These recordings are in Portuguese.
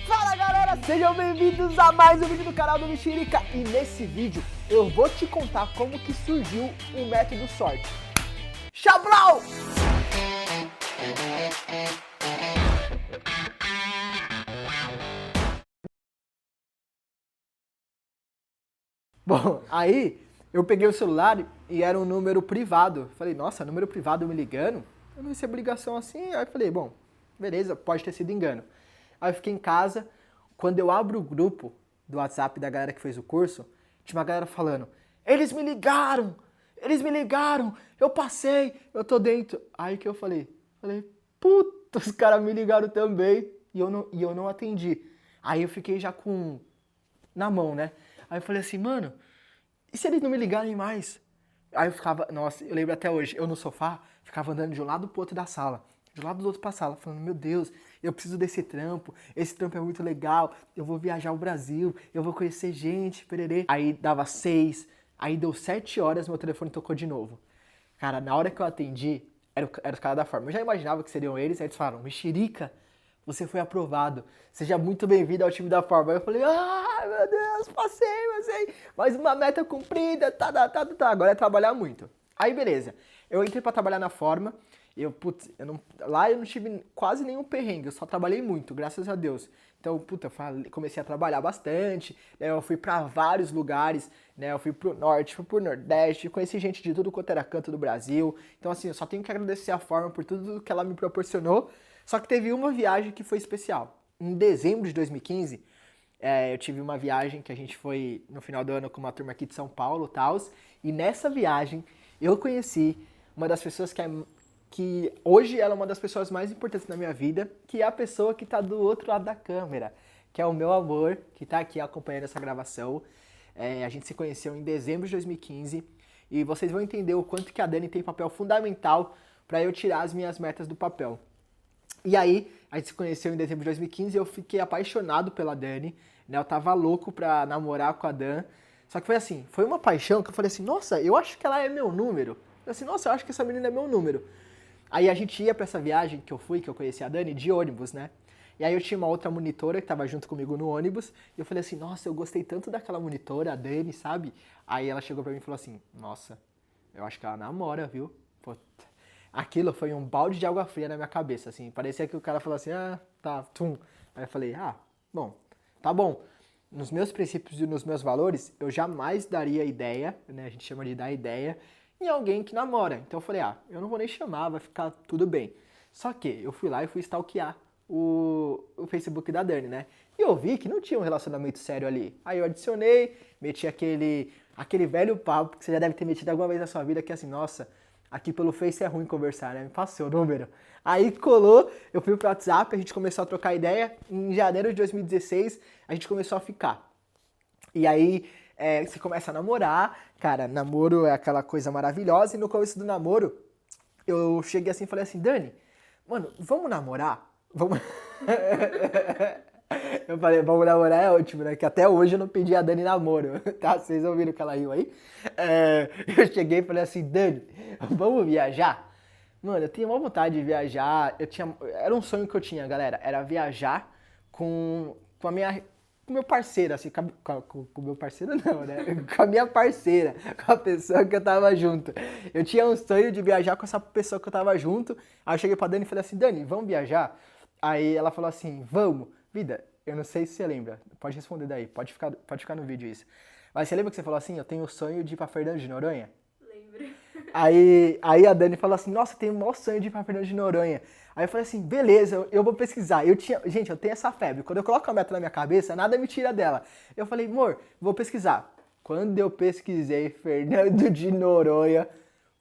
Fala galera, sejam bem-vindos a mais um vídeo do canal do Mexerica. E nesse vídeo eu vou te contar como que surgiu o método sorte. Chablau! Bom, aí eu peguei o celular e era um número privado. Falei, nossa, número privado me ligando? Eu não recebo ligação assim. Aí eu falei, bom, beleza, pode ter sido engano. Aí eu fiquei em casa, quando eu abro o grupo do WhatsApp da galera que fez o curso, tinha uma galera falando, eles me ligaram, eu passei, eu tô dentro. Aí que eu falei, puta, os caras me ligaram também e eu não atendi. Aí eu fiquei já na mão, né? Aí eu falei assim, mano, e se eles não me ligarem mais? Aí eu ficava, nossa, eu lembro até hoje, eu no sofá, ficava andando de um lado pro outro da sala, de um lado do outro pra sala, falando, meu Deus, eu preciso desse trampo, esse trampo é muito legal, eu vou viajar o Brasil, eu vou conhecer gente, pererê. Aí dava 6, aí deu 7 horas, meu telefone tocou de novo. Cara, na hora que eu atendi, era os caras da Forma. Eu já imaginava que seriam eles, aí eles falaram, Mexerica, você foi aprovado. Seja muito bem-vindo ao time da Forma. Aí eu falei, meu Deus, passei. Mais uma meta cumprida, agora é trabalhar muito. Aí beleza, eu entrei pra trabalhar na Forma, lá eu não tive quase nenhum perrengue, eu só trabalhei muito, graças a Deus. Então, comecei a trabalhar bastante, né, eu fui pra vários lugares, né, eu fui pro norte, fui pro nordeste, conheci gente de tudo quanto era canto do Brasil. Então assim, eu só tenho que agradecer a Forma por tudo que ela me proporcionou. Só que teve uma viagem que foi especial. Em dezembro de 2015, eu tive uma viagem que a gente foi no final do ano com uma turma aqui de São Paulo, tals, e nessa viagem eu conheci uma das pessoas que hoje ela é uma das pessoas mais importantes na minha vida, que é a pessoa que está do outro lado da câmera, que é o meu amor, que está aqui acompanhando essa gravação. A gente se conheceu em dezembro de 2015 e vocês vão entender o quanto que a Dani tem papel fundamental para eu tirar as minhas metas do papel. E aí, a gente se conheceu em dezembro de 2015 e eu fiquei apaixonado pela Dani, né? Eu tava louco pra namorar com a Dan. Só que foi assim, foi uma paixão que eu falei assim, nossa, eu acho que ela é meu número. Eu falei assim, nossa, eu acho que essa menina é meu número. Aí a gente ia pra essa viagem que eu conheci a Dani, de ônibus, né? E aí eu tinha uma outra monitora que tava junto comigo no ônibus, e eu falei assim, nossa, eu gostei tanto daquela monitora, a Dani, sabe? Aí ela chegou pra mim e falou assim, nossa, eu acho que ela namora, viu? Pô, aquilo foi um balde de água fria na minha cabeça, assim. Parecia que o cara falou assim, tá, tum. Aí eu falei, bom, tá bom. Nos meus princípios e nos meus valores, eu jamais daria ideia, né? A gente chama de dar ideia, em alguém que namora. Então eu falei, eu não vou nem chamar, vai ficar tudo bem. Só que eu fui lá e fui stalkear o Facebook da Dani, né? E eu vi que não tinha um relacionamento sério ali. Aí eu adicionei, meti aquele velho papo que você já deve ter metido alguma vez na sua vida, que é assim, nossa, aqui pelo Face é ruim conversar, né? Me passa seu número. Aí colou, eu fui pro WhatsApp, a gente começou a trocar ideia. Em janeiro de 2016, a gente começou a ficar. E aí, você começa a namorar. Cara, namoro é aquela coisa maravilhosa. E no começo do namoro, eu cheguei assim e falei assim, Dani, mano, vamos namorar? Vamos... Eu falei, vamos namorar é ótimo, né? Que até hoje eu não pedi a Dani namoro, tá? Vocês ouviram que ela riu aí? Eu cheguei e falei assim, Dani, vamos viajar? Mano, eu tinha uma vontade de viajar, era um sonho que eu tinha, galera, era viajar com o meu parceiro, assim, com o meu parceiro não, né? Com a minha parceira, com a pessoa que eu tava junto. Eu tinha um sonho de viajar com essa pessoa que eu tava junto, aí eu cheguei pra Dani e falei assim, Dani, vamos viajar? Aí ela falou assim, vamos. Vida, eu não sei se você lembra, pode responder daí, pode ficar no vídeo isso. Mas você lembra que você falou assim, eu tenho o sonho de ir pra Fernando de Noronha? Lembro. Aí a Dani falou assim, nossa, eu tenho o maior sonho de ir pra Fernando de Noronha. Aí eu falei assim, beleza, eu vou pesquisar. Gente, eu tenho essa febre, quando eu coloco a meta na minha cabeça, nada me tira dela. Eu falei, amor, vou pesquisar. Quando eu pesquisei Fernando de Noronha,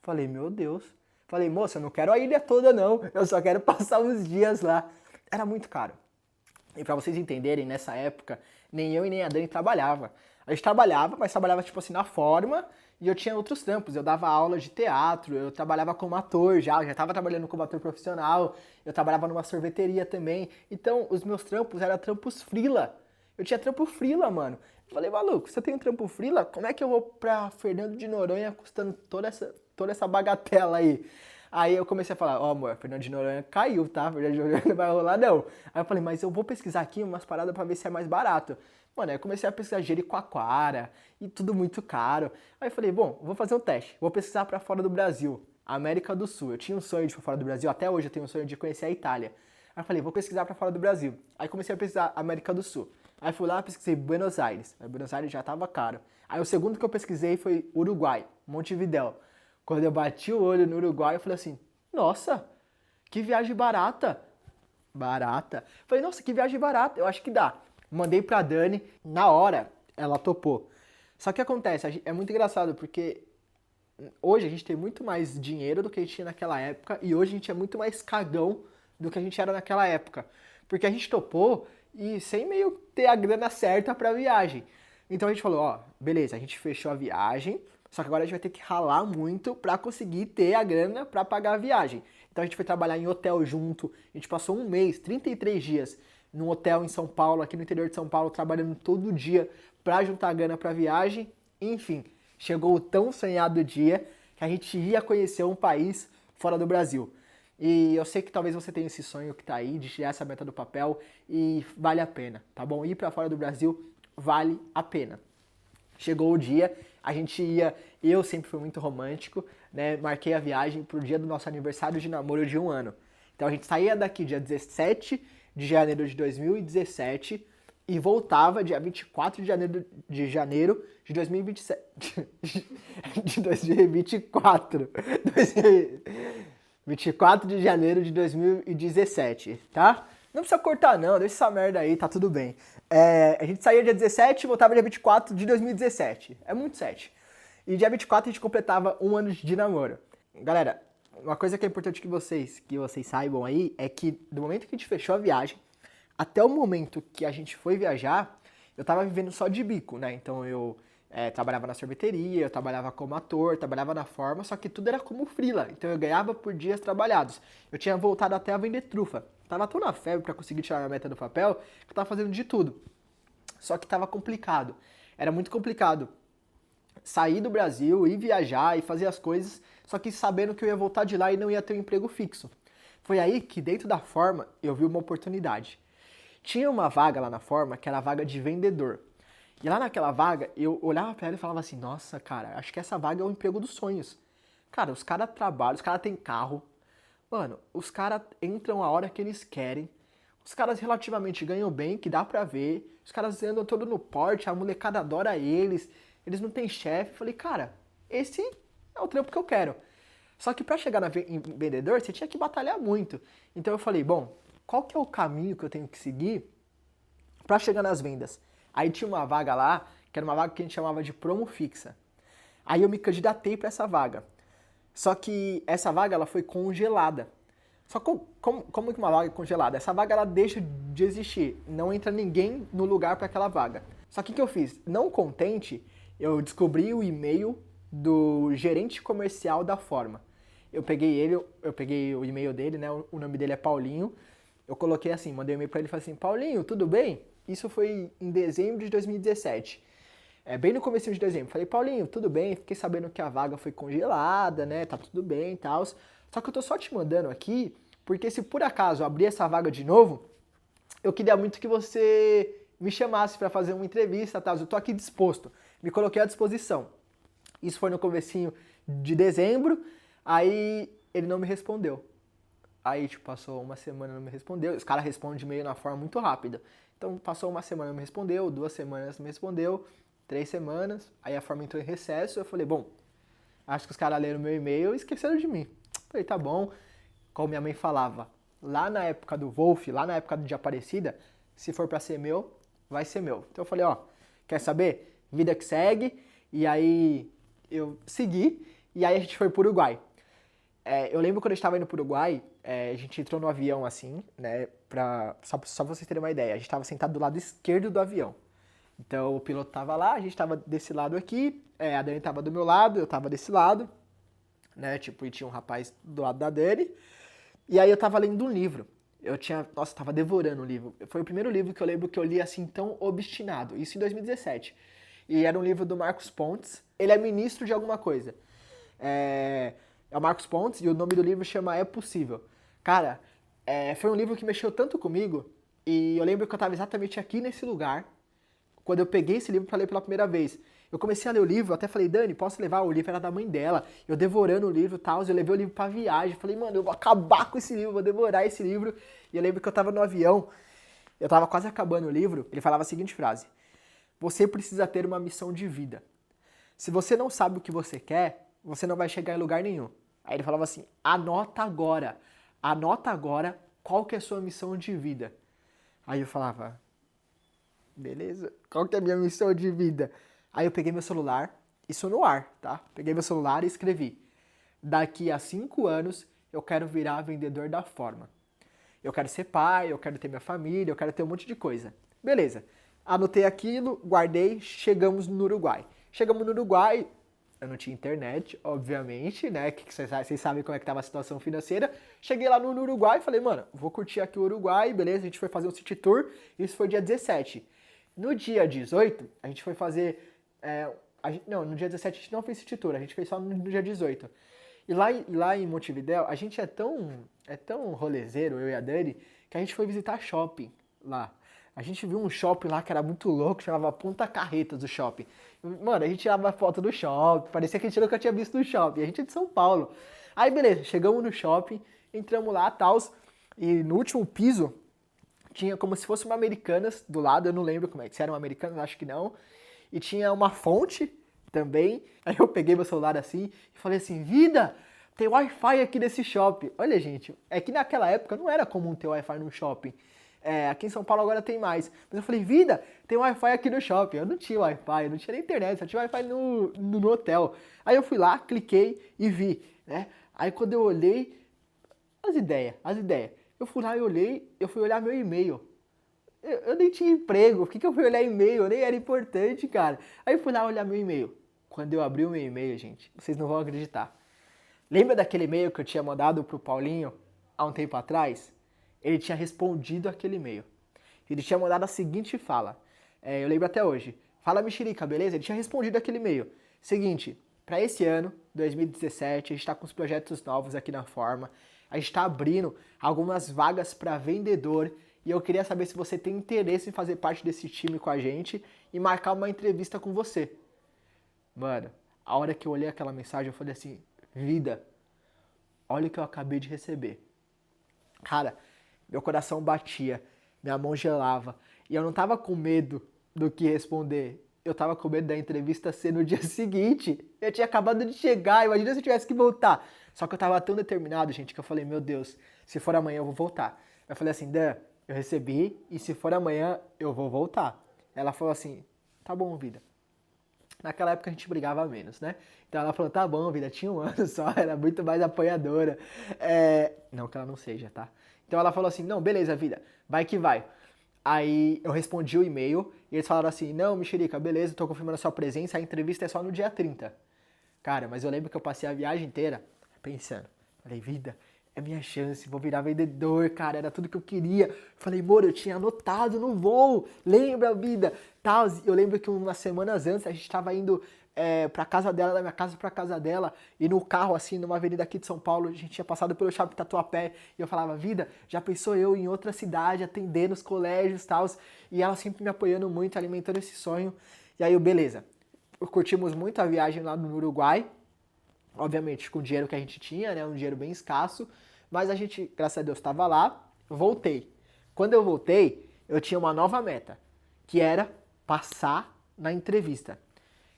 falei, meu Deus. Falei, moça, eu não quero a ilha toda não, eu só quero passar uns dias lá. Era muito caro. E pra vocês entenderem, nessa época, nem eu e nem a Dani trabalhava. A gente trabalhava, mas trabalhava tipo assim na Forma, e eu tinha outros trampos. Eu dava aula de teatro, eu trabalhava como ator já estava trabalhando como ator profissional, eu trabalhava numa sorveteria também. Então, os meus trampos eram trampos freela. Eu tinha trampo freela, mano. Eu falei, maluco, se eu tenho trampo freela, como é que eu vou pra Fernando de Noronha custando toda essa bagatela aí? Aí eu comecei a falar, ó, amor, Fernando de Noronha caiu, tá? Fernando de Noronha não vai rolar, não. Aí eu falei, mas eu vou pesquisar aqui umas paradas pra ver se é mais barato. Mano, aí eu comecei a pesquisar Jericoacoara e tudo muito caro. Aí eu falei, bom, vou fazer um teste. Vou pesquisar pra fora do Brasil, América do Sul. Eu tinha um sonho de ir pra fora do Brasil, até hoje eu tenho um sonho de conhecer a Itália. Aí eu falei, vou pesquisar pra fora do Brasil. Aí comecei a pesquisar América do Sul. Aí fui lá, pesquisei Buenos Aires. Aí Buenos Aires já tava caro. Aí o segundo que eu pesquisei foi Uruguai, Montevidéu. Quando eu bati o olho no Uruguai, eu falei assim, nossa, que viagem barata. Barata. Falei, nossa, que viagem barata, eu acho que dá. Mandei pra Dani, na hora, ela topou. Só que acontece, é muito engraçado, porque hoje a gente tem muito mais dinheiro do que a gente tinha naquela época, e hoje a gente é muito mais cagão do que a gente era naquela época. Porque a gente topou e sem meio ter a grana certa pra viagem. Então a gente falou, ó, beleza, a gente fechou a viagem, só que agora a gente vai ter que ralar muito pra conseguir ter a grana pra pagar a viagem. Então a gente foi trabalhar em hotel junto, a gente passou um mês, 33 dias, num hotel em São Paulo, aqui no interior de São Paulo, trabalhando todo dia pra juntar grana pra viagem. Enfim, chegou o tão sonhado dia que a gente ia conhecer um país fora do Brasil. E eu sei que talvez você tenha esse sonho que tá aí, de tirar essa meta do papel, e vale a pena, tá bom? Ir pra fora do Brasil vale a pena. Chegou o dia, a gente ia, eu sempre fui muito romântico, né? Marquei a viagem pro dia do nosso aniversário de namoro de 1 ano. Então a gente saía daqui dia 17 de janeiro de 2017 e voltava dia 24 de 2027, de 2024. 24 de janeiro de 2017, tá? Não precisa cortar não, deixa essa merda aí, tá tudo bem. A gente saía dia 17 e voltava dia 24 de 2017. É muito 7. E dia 24 a gente completava 1 ano de namoro. Galera, uma coisa que é importante que vocês saibam aí é que do momento que a gente fechou a viagem até o momento que a gente foi viajar, eu tava vivendo só de bico, né? Então eu trabalhava na sorveteria, eu trabalhava como ator, trabalhava na forma, só que tudo era como freela. Então eu ganhava por dias trabalhados. Eu tinha voltado até a vender trufa. Tava tão na febre pra conseguir tirar a meta do papel que eu tava fazendo de tudo. Só que tava complicado. Era muito complicado sair do Brasil, ir viajar e fazer as coisas, só que sabendo que eu ia voltar de lá e não ia ter um emprego fixo. Foi aí que dentro da forma eu vi uma oportunidade. Tinha uma vaga lá na forma que era a vaga de vendedor. E lá naquela vaga, eu olhava pra ela e falava assim, nossa, cara, acho que essa vaga é o emprego dos sonhos. Cara, os caras trabalham, os caras têm carro. Mano, os caras entram a hora que eles querem. Os caras relativamente ganham bem, que dá pra ver. Os caras andam todo no porte, a molecada adora eles. Eles não têm chefe. Falei, cara, esse é o trampo que eu quero. Só que pra chegar em vendedor, você tinha que batalhar muito. Então eu falei, bom, qual que é o caminho que eu tenho que seguir pra chegar nas vendas? Aí tinha uma vaga lá, que era uma vaga que a gente chamava de promo fixa. Aí eu me candidatei pra essa vaga. Só que essa vaga ela foi congelada. Só que como que uma vaga é congelada? Essa vaga ela deixa de existir. Não entra ninguém no lugar para aquela vaga. Só que o que eu fiz? Não contente, eu descobri o e-mail do gerente comercial da Forma. Eu peguei o e-mail dele, né? O nome dele é Paulinho. Eu coloquei assim, mandei um e-mail para ele e falei assim, Paulinho, tudo bem? Isso foi em dezembro de 2017. Bem no começo de dezembro. Falei, Paulinho, tudo bem? Fiquei sabendo que a vaga foi congelada, né? Tá tudo bem e tal. Só que eu tô só te mandando aqui, porque se por acaso eu abrir essa vaga de novo, eu queria muito que você me chamasse para fazer uma entrevista, tal. Eu tô aqui disposto. Me coloquei à disposição. Isso foi no comecinho de dezembro, aí ele não me respondeu. Aí, tipo, passou uma semana e não me respondeu. Os caras respondem de e-mail na forma muito rápida. Então, passou uma semana e não me respondeu, 2 semanas não me respondeu, 3 semanas, aí a forma entrou em recesso, eu falei, bom, acho que os caras leram meu e-mail e esqueceram de mim. Falei, tá bom, como minha mãe falava, lá na época do Wolf, lá na época de Aparecida, se for pra ser meu, vai ser meu. Então eu falei, ó, quer saber? Vida que segue, e aí eu segui, e aí a gente foi pro Uruguai. Eu lembro quando a gente tava indo pro Uruguai, a gente entrou no avião assim, né, só pra vocês terem uma ideia, a gente tava sentado do lado esquerdo do avião. Então o piloto tava lá, a gente tava desse lado aqui, a Dani tava do meu lado, eu tava desse lado, né, tipo, e tinha um rapaz do lado da Dani, e aí eu tava lendo um livro. Nossa, eu tava devorando o livro. Foi o primeiro livro que eu lembro que eu li assim tão obstinado, isso em 2017. E era um livro do Marcos Pontes, ele é ministro de alguma coisa. É o Marcos Pontes e o nome do livro chama É Possível. Cara, foi um livro que mexeu tanto comigo e eu lembro que eu estava exatamente aqui nesse lugar quando eu peguei esse livro para ler pela primeira vez. Eu comecei a ler o livro, até falei, Dani, posso levar? O livro era da mãe dela. Eu devorando o livro e tal, eu levei o livro pra viagem. Falei, mano, eu vou acabar com esse livro, vou devorar esse livro. E eu lembro que eu tava no avião, eu tava quase acabando o livro, ele falava a seguinte frase: você precisa ter uma missão de vida. Se você não sabe o que você quer, você não vai chegar em lugar nenhum. Aí ele falava assim, anota agora qual que é a sua missão de vida. Aí eu falava, beleza, qual que é a minha missão de vida? Aí eu peguei meu celular, isso no ar, tá? Peguei meu celular e escrevi, daqui a 5 anos eu quero virar vendedor da Forma. Eu quero ser pai, eu quero ter minha família, eu quero ter um monte de coisa. Beleza. Anotei aquilo, guardei, chegamos no Uruguai. Chegamos no Uruguai, eu não tinha internet, obviamente, né? Que vocês sabem como é que tava a situação financeira. Cheguei lá no Uruguai e falei, mano, vou curtir aqui o Uruguai, beleza? A gente foi fazer um city tour, isso foi dia 17. No dia 18, a gente foi fazer... não, no dia 17 a gente não fez city tour, a gente fez só no dia 18. E lá em Montevidéu, a gente é tão rolezeiro, eu e a Dani, que a gente foi visitar shopping lá. A gente viu um shopping lá que era muito louco, chamava Punta Carretas o shopping. Mano, a gente tirava foto do shopping, parecia que a gente nunca tinha visto no shopping. A gente é de São Paulo. Aí beleza, chegamos no shopping, entramos lá, tals, e no último piso tinha como se fosse uma Americanas do lado, eu não lembro como é que se era uma Americanas, acho que não. E tinha uma fonte também. Aí eu peguei meu celular assim e falei assim, vida, tem Wi-Fi aqui nesse shopping. Olha, gente, é que naquela época não era comum ter Wi-Fi no shopping. Aqui em São Paulo agora tem mais. Mas eu falei, vida, tem Wi-Fi aqui no shopping. Eu não tinha Wi-Fi, eu não tinha nem internet, só tinha Wi-Fi no hotel. Aí eu fui lá, cliquei e vi, né? Aí quando eu olhei, as ideias. Eu fui lá e olhei, eu fui olhar meu e-mail. Eu nem tinha emprego, por que eu fui olhar e-mail? Eu nem era importante, cara. Aí eu fui lá olhar meu e-mail. Quando eu abri o meu e-mail, gente, vocês não vão acreditar. Lembra daquele e-mail que eu tinha mandado pro Paulinho há um tempo atrás? Ele tinha respondido aquele e-mail. Ele tinha mandado a seguinte fala. Eu lembro até hoje. Fala, mexerica, beleza? Ele tinha respondido aquele e-mail. Seguinte, para esse ano, 2017, a gente está com os projetos novos aqui na Forma. A gente está abrindo algumas vagas para vendedor. E eu queria saber se você tem interesse em fazer parte desse time com a gente e marcar uma entrevista com você. Mano, a hora que eu olhei aquela mensagem, eu falei assim, vida, olha o que eu acabei de receber. Cara, meu coração batia, minha mão gelava. E eu não tava com medo do que responder. Eu tava com medo da entrevista ser no dia seguinte. Eu tinha acabado de chegar, imagina se eu tivesse que voltar. Só que eu tava tão determinado, gente, que eu falei, meu Deus, se for amanhã eu vou voltar. Eu falei assim, Dan, eu recebi e se for amanhã eu vou voltar. Ela falou assim, tá bom, vida. Naquela época a gente brigava menos, né? Então ela falou, tá bom, vida, tinha um ano só, era muito mais apoiadora. Não que ela não seja, tá? Então ela falou assim, não, beleza, vida, vai que vai. Aí eu respondi o e-mail e eles falaram assim, não, mexerica, beleza, tô confirmando a sua presença, a entrevista é só no dia 30. Cara, mas eu lembro que eu passei a viagem inteira pensando, falei, vida, é minha chance, vou virar vendedor, cara, era tudo que eu queria. Falei, moro, eu tinha anotado no voo, lembra, vida? Tal. Eu lembro que umas semanas antes a gente tava indo pra casa dela, da minha casa pra casa dela, e no carro, assim, numa avenida aqui de São Paulo, a gente tinha passado pelo Shopping Tatuapé, e eu falava, vida, já pensou eu em outra cidade, atendendo os colégios e tal, e ela sempre me apoiando muito, alimentando esse sonho. E aí, beleza, curtimos muito a viagem lá no Uruguai, obviamente com o dinheiro que a gente tinha, né, um dinheiro bem escasso, mas a gente, graças a Deus, estava lá, voltei. Quando eu voltei, eu tinha uma nova meta, que era passar na entrevista.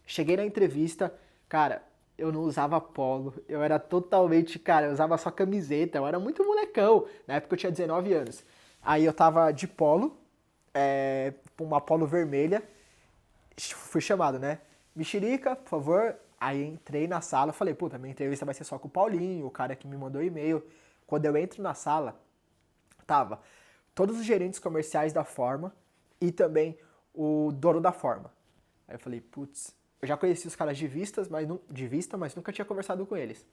Cheguei na entrevista, cara, eu não usava polo, eu era totalmente, cara, eu usava só camiseta, eu era muito molecão, na época eu tinha 19 anos. Aí eu tava de polo, uma polo vermelha, fui chamado, né? Mexerica, por favor. Aí entrei na sala, falei, puta, minha entrevista vai ser só com o Paulinho, o cara que me mandou e-mail. Quando eu entro na sala, tava todos os gerentes comerciais da Forma e também o dono da Forma. Aí eu falei, putz, eu já conheci os caras de vista, mas nunca tinha conversado com eles.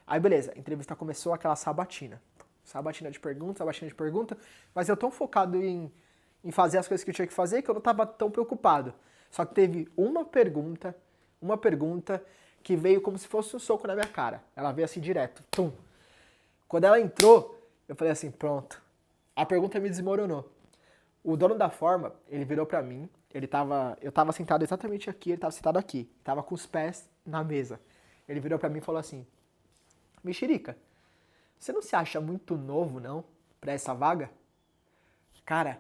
Aí beleza, a entrevista começou aquela sabatina. Sabatina de pergunta, mas eu tão focado em fazer as coisas que eu tinha que fazer que eu não tava tão preocupado. Só que teve uma pergunta que veio como se fosse um soco na minha cara. Ela veio assim direto, tum. Quando ela entrou, eu falei assim, pronto. A pergunta me desmoronou. O dono da forma, ele virou pra mim, eu tava sentado exatamente aqui, ele tava sentado aqui, tava com os pés na mesa. Ele virou pra mim e falou assim, Mexerica, você não se acha muito novo, não, pra essa vaga? Cara,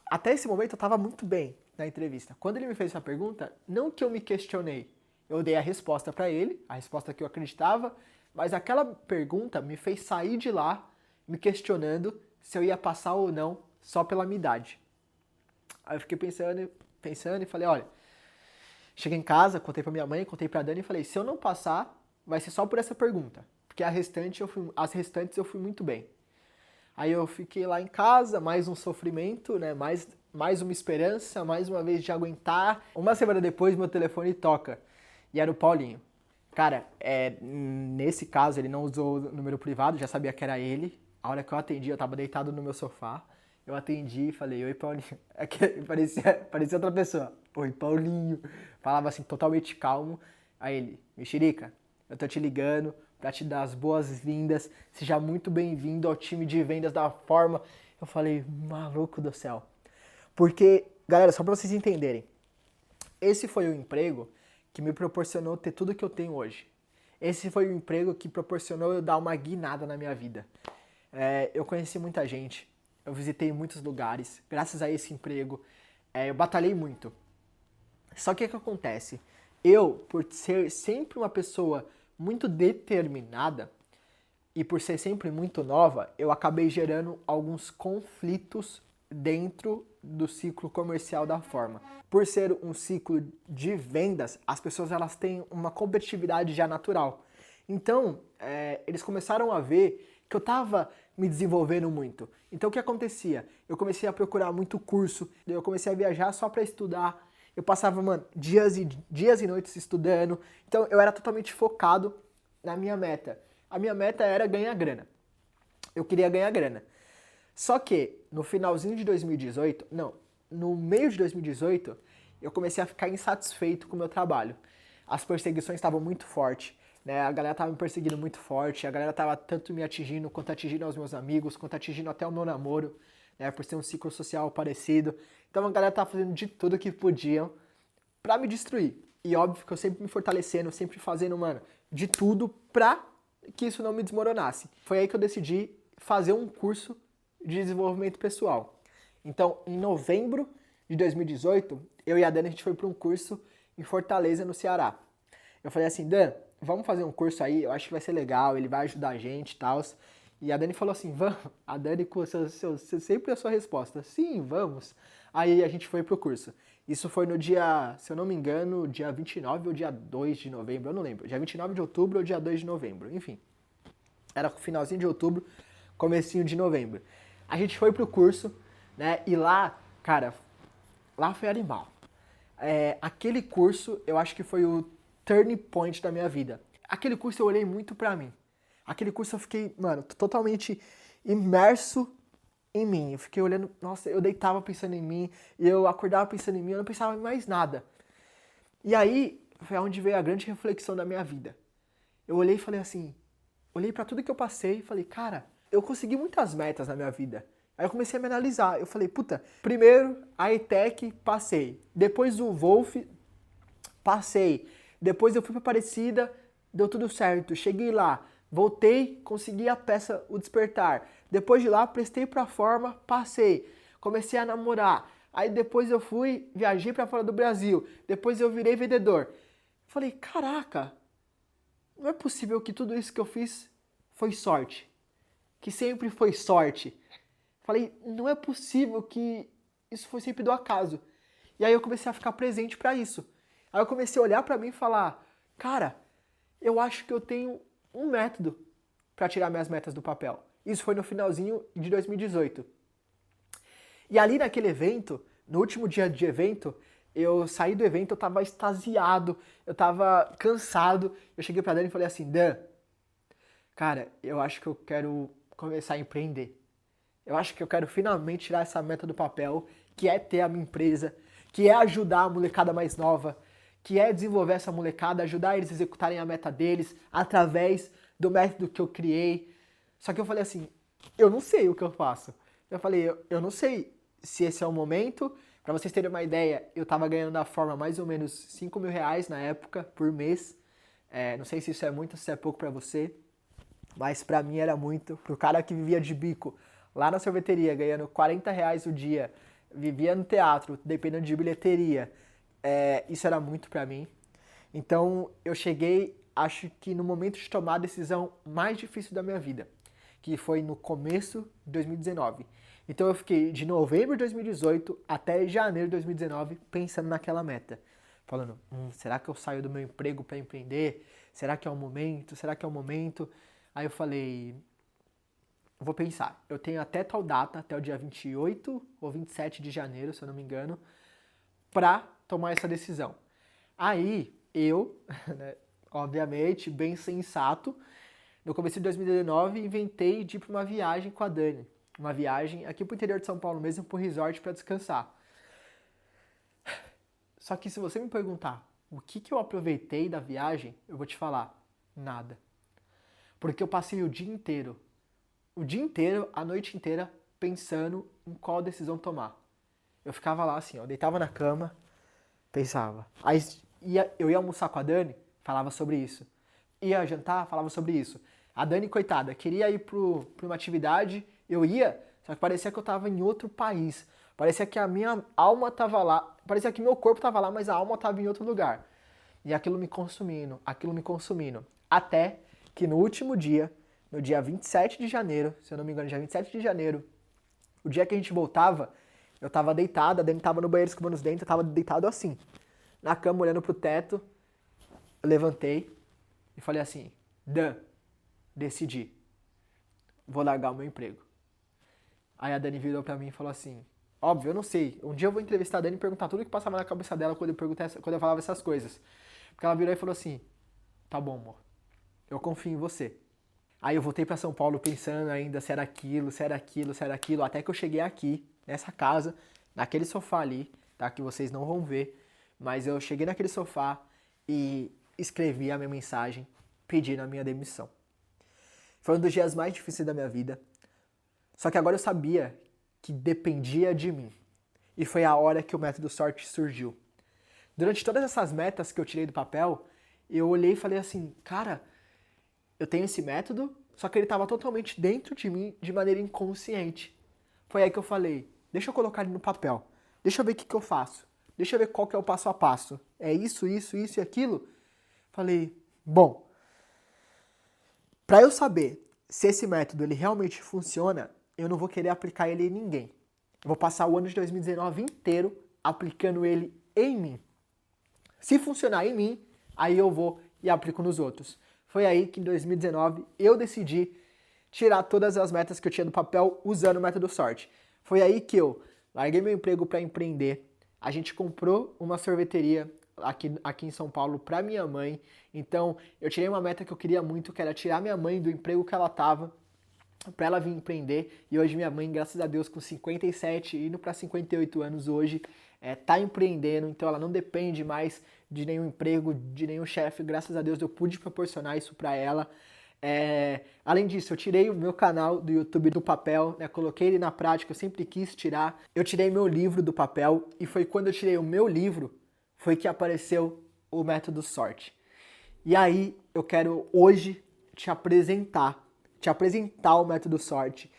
até esse momento eu tava muito bem na entrevista. Quando ele me fez essa pergunta, não que eu me questionei, eu dei a resposta pra ele, a resposta que eu acreditava, mas aquela pergunta me fez sair de lá me questionando se eu ia passar ou não só pela minha idade. Aí eu fiquei pensando e falei, olha, cheguei em casa, contei pra minha mãe, contei pra Dani e falei, se eu não passar, vai ser só por essa pergunta, porque as restantes eu fui muito bem. Aí eu fiquei lá em casa, mais um sofrimento, né, mais uma esperança, mais uma vez de aguentar. Uma semana depois, meu telefone toca, e era o Paulinho. Cara, nesse caso ele não usou o número privado, já sabia que era ele. A hora que eu atendi, eu tava deitado no meu sofá. Eu atendi e falei, oi Paulinho. Parecia outra pessoa. Oi Paulinho. Falava assim, totalmente calmo. Aí ele, Mexerica, eu tô te ligando pra te dar as boas-vindas. Seja muito bem-vindo ao time de vendas da Forma. Eu falei, maluco do céu. Porque, galera, só pra vocês entenderem. Esse foi o emprego que me proporcionou ter tudo que eu tenho hoje. Esse foi o emprego que proporcionou eu dar uma guinada na minha vida. Eu conheci muita gente, eu visitei muitos lugares, graças a esse emprego, eu batalhei muito. Só que o que acontece? Eu, por ser sempre uma pessoa muito determinada e por ser sempre muito nova, eu acabei gerando alguns conflitos dentro do ciclo comercial da Forma. Por ser um ciclo de vendas, as pessoas elas têm uma competitividade já natural. Então, eles começaram a ver que eu estava me desenvolvendo muito. Então, o que acontecia? Eu comecei a procurar muito curso, eu comecei a viajar só para estudar. Eu passava, mano, dias e noites estudando. Então, eu era totalmente focado na minha meta. A minha meta era ganhar grana. Eu queria ganhar grana. Só que, no finalzinho de 2018, não, no meio de 2018, eu comecei a ficar insatisfeito com o meu trabalho. As perseguições estavam muito fortes, né? A galera tava me perseguindo muito forte, a galera tava tanto me atingindo, quanto atingindo aos meus amigos, quanto atingindo até o meu namoro, né? Por ser um ciclo social parecido. Então a galera tava fazendo de tudo que podiam pra me destruir. E óbvio que eu sempre me fortalecendo, sempre fazendo, mano, de tudo pra que isso não me desmoronasse. Foi aí que eu decidi fazer um curso de desenvolvimento pessoal. Então, em novembro de 2018, eu e a Dani, a gente foi para um curso em Fortaleza, no Ceará. Eu falei assim, Dan, vamos fazer um curso aí, eu acho que vai ser legal, ele vai ajudar a gente e tal. E a Dani falou assim, vamos. A Dani com sempre a sua resposta, sim, vamos. Aí a gente foi pro curso. Isso foi no dia, se eu não me engano, dia 29 ou dia 2 de novembro, eu não lembro. Dia 29 de outubro ou dia 2 de novembro, enfim. Era finalzinho de outubro, comecinho de novembro. A gente foi pro curso, né, e lá, cara, lá foi animal. Aquele curso, eu acho que foi o turning point da minha vida. Aquele curso eu olhei muito pra mim. Aquele curso eu fiquei, mano, totalmente imerso em mim. Eu fiquei olhando, nossa, eu deitava pensando em mim, e eu acordava pensando em mim, eu não pensava em mais nada. E aí, foi onde veio a grande reflexão da minha vida. Eu olhei e falei assim, olhei pra tudo que eu passei e falei, cara, eu consegui muitas metas na minha vida. Aí eu comecei a me analisar. Eu falei, puta, primeiro a ETEC, passei. Depois o Wolf, passei. Depois eu fui pra Aparecida, deu tudo certo. Cheguei lá, voltei, consegui a peça, o Despertar. Depois de lá, prestei pra Forma, passei. Comecei a namorar. Aí depois eu fui, viajei pra fora do Brasil. Depois eu virei vendedor. Falei, caraca, não é possível que tudo isso que eu fiz foi sorte. Que sempre foi sorte. Falei, não é possível que isso foi sempre do acaso. E aí eu comecei a ficar presente pra isso. Aí eu comecei a olhar pra mim e falar, cara, eu acho que eu tenho um método pra tirar minhas metas do papel. Isso foi no finalzinho de 2018. E ali naquele evento, no último dia de evento, eu saí do evento, eu tava extasiado, eu tava cansado. Eu cheguei pra Dan e falei assim, Dan, cara, eu acho que eu quero começar a empreender. Eu acho que eu quero finalmente tirar essa meta do papel, que é ter a minha empresa, que é ajudar a molecada mais nova, que é desenvolver essa molecada, ajudar eles a executarem a meta deles através do método que eu criei. Só que eu falei assim, eu não sei o que eu faço. Eu falei, eu não sei se esse é o momento. Pra vocês terem uma ideia, eu tava ganhando da forma mais ou menos 5 mil reais na época, por mês. Não sei se isso é muito, se é pouco pra você, mas pra mim era muito. Pro cara que vivia de bico lá na sorveteria, ganhando 40 reais o dia, vivia no teatro, dependendo de bilheteria, isso era muito pra mim. Então eu cheguei, acho que no momento de tomar a decisão mais difícil da minha vida, que foi no começo de 2019. Então eu fiquei de novembro de 2018 até janeiro de 2019 pensando naquela meta. Falando, será que eu saio do meu emprego para empreender? Será que é o momento? Será que é o momento? Aí eu falei, vou pensar. Eu tenho até tal data, até o dia 28 ou 27 de janeiro, se eu não me engano, para tomar essa decisão. Aí eu, né, obviamente, bem sensato, no começo de 2019 inventei de ir para uma viagem com a Dani. Uma viagem aqui pro interior de São Paulo mesmo, pro resort para descansar. Só que se você me perguntar o que eu aproveitei da viagem, eu vou te falar, nada. Porque eu passei o dia inteiro, a noite inteira, pensando em qual decisão tomar. Eu ficava lá assim, ó, deitava na cama, pensava. Aí eu ia almoçar com a Dani, falava sobre isso. Ia jantar, falava sobre isso. A Dani, coitada, queria ir pra uma atividade, eu ia, só que parecia que eu tava em outro país. Parecia que a minha alma tava lá, parecia que meu corpo tava lá, mas a alma tava em outro lugar. E aquilo me consumindo. Até que no último dia, no dia 27 de janeiro, se eu não me engano, dia 27 de janeiro, o dia que a gente voltava, eu tava deitado, a Dani tava no banheiro escovando os dentes, eu tava deitado assim, na cama, olhando pro teto. Eu levantei e falei assim, Dan, decidi, vou largar o meu emprego. Aí a Dani virou pra mim e falou assim, óbvio, eu não sei, um dia eu vou entrevistar a Dani e perguntar tudo que passava na cabeça dela quando eu falava essas coisas. Porque ela virou e falou assim, tá bom, amor, eu confio em você. Aí eu voltei pra São Paulo pensando ainda se era aquilo, até que eu cheguei aqui, nessa casa, naquele sofá ali, tá, que vocês não vão ver, mas eu cheguei naquele sofá e escrevi a minha mensagem pedindo a minha demissão. Foi um dos dias mais difíceis da minha vida. Só que agora eu sabia que dependia de mim. E foi a hora que o método sorte surgiu. Durante todas essas metas que eu tirei do papel, eu olhei e falei assim, cara, eu tenho esse método, só que ele estava totalmente dentro de mim de maneira inconsciente. Foi aí que eu falei, deixa eu colocar ele no papel. Deixa eu ver o que eu faço. Deixa eu ver qual que é o passo a passo. É isso e aquilo? Falei, bom, para eu saber se esse método ele realmente funciona, eu não vou querer aplicar ele em ninguém. Eu vou passar o ano de 2019 inteiro aplicando ele em mim. Se funcionar em mim, aí eu vou e aplico nos outros. Foi aí que em 2019 eu decidi tirar todas as metas que eu tinha do papel usando o método sorte. Foi aí que eu larguei meu emprego para empreender. A gente comprou uma sorveteria aqui em São Paulo para minha mãe. Então eu tirei uma meta que eu queria muito, que era tirar minha mãe do emprego que ela estava, para ela vir empreender. E hoje minha mãe, graças a Deus, com 57, indo para 58 anos hoje, tá empreendendo. Então ela não depende mais de nenhum emprego, de nenhum chefe. Graças a Deus eu pude proporcionar isso para ela. Além disso, eu tirei o meu canal do YouTube do papel, né? Coloquei ele na prática, eu sempre quis tirar. Eu tirei meu livro do papel e foi quando eu tirei o meu livro, foi que apareceu o método sorte. E aí eu quero hoje te apresentar o método sorte,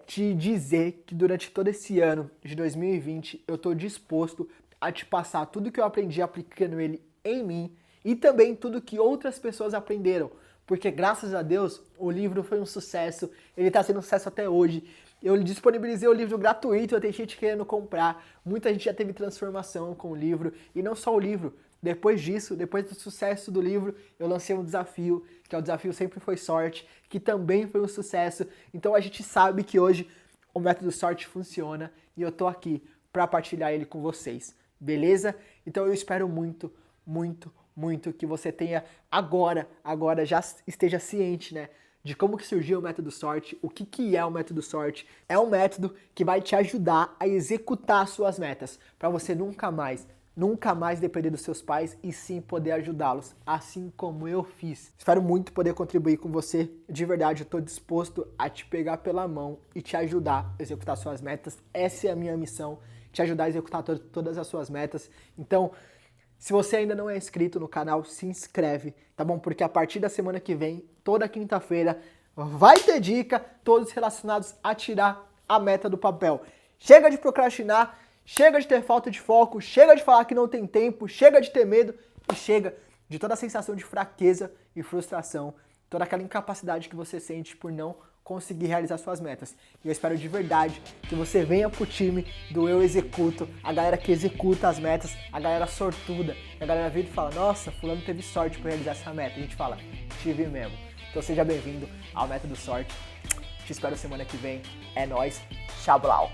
te dizer que durante todo esse ano de 2020 eu estou disposto a te passar tudo que eu aprendi aplicando ele em mim e também tudo que outras pessoas aprenderam. Porque graças a Deus o livro foi um sucesso, ele está sendo um sucesso até hoje. Eu disponibilizei o livro gratuito, tem gente querendo comprar, muita gente já teve transformação com o livro, e não só o livro. Depois disso, depois do sucesso do livro, eu lancei um desafio, que é o desafio Sempre Foi Sorte, que também foi um sucesso. Então a gente sabe que hoje o método sorte funciona e eu tô aqui para partilhar ele com vocês, beleza? Então eu espero muito, muito, muito que você tenha agora já esteja ciente, né, de como que surgiu o método sorte, o que é o método sorte. É um método que vai te ajudar a executar suas metas, para você nunca mais nunca mais depender dos seus pais e sim poder ajudá-los, assim como eu fiz. Espero muito poder contribuir com você. De verdade, eu estou disposto a te pegar pela mão e te ajudar a executar suas metas. Essa é a minha missão, te ajudar a executar todas as suas metas. Então, se você ainda não é inscrito no canal, se inscreve, tá bom? Porque a partir da semana que vem, toda quinta-feira, vai ter dica, todos relacionados a tirar a meta do papel. Chega de procrastinar, chega de ter falta de foco, chega de falar que não tem tempo, chega de ter medo e chega de toda a sensação de fraqueza e frustração, toda aquela incapacidade que você sente por não conseguir realizar suas metas. E eu espero de verdade que você venha pro time do Eu Executo, a galera que executa as metas, a galera sortuda, a galera vira e fala, nossa, fulano teve sorte por realizar essa meta. E a gente fala, tive mesmo. Então seja bem-vindo ao Método Sorte. Te espero semana que vem. É nóis. Tchau, blau.